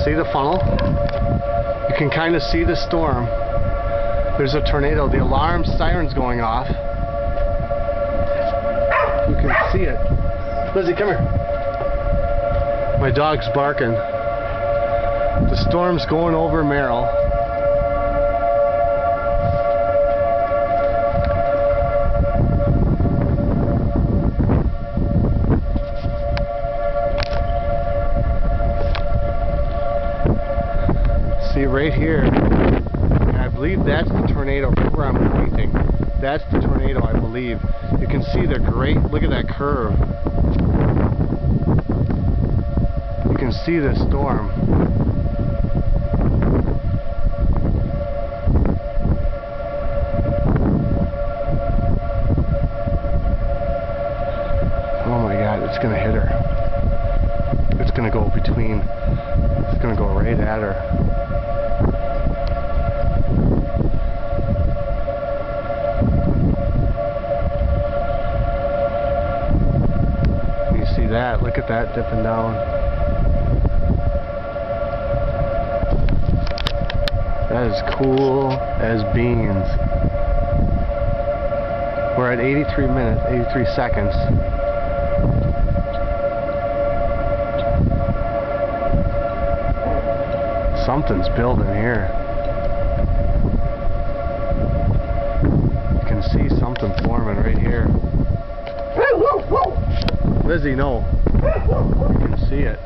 See the funnel? You can kind of see the storm. There's a tornado. The alarm siren's going off. You can see it. Lizzie, come here. My dog's barking. The storm's going over Merrill. See right here, and I believe that's the tornado right where I'm pointing. That's the tornado, I believe. You can see the great, look at that curve. You can see the storm. Oh my God, it's gonna hit her. It's gonna go between, it's gonna go right at her. See that? Look at that dipping down. That is cool as beans. We're at 83 minutes, 83 seconds. Something's building here. You can see something forming right here. Lizzie, no. You can see it.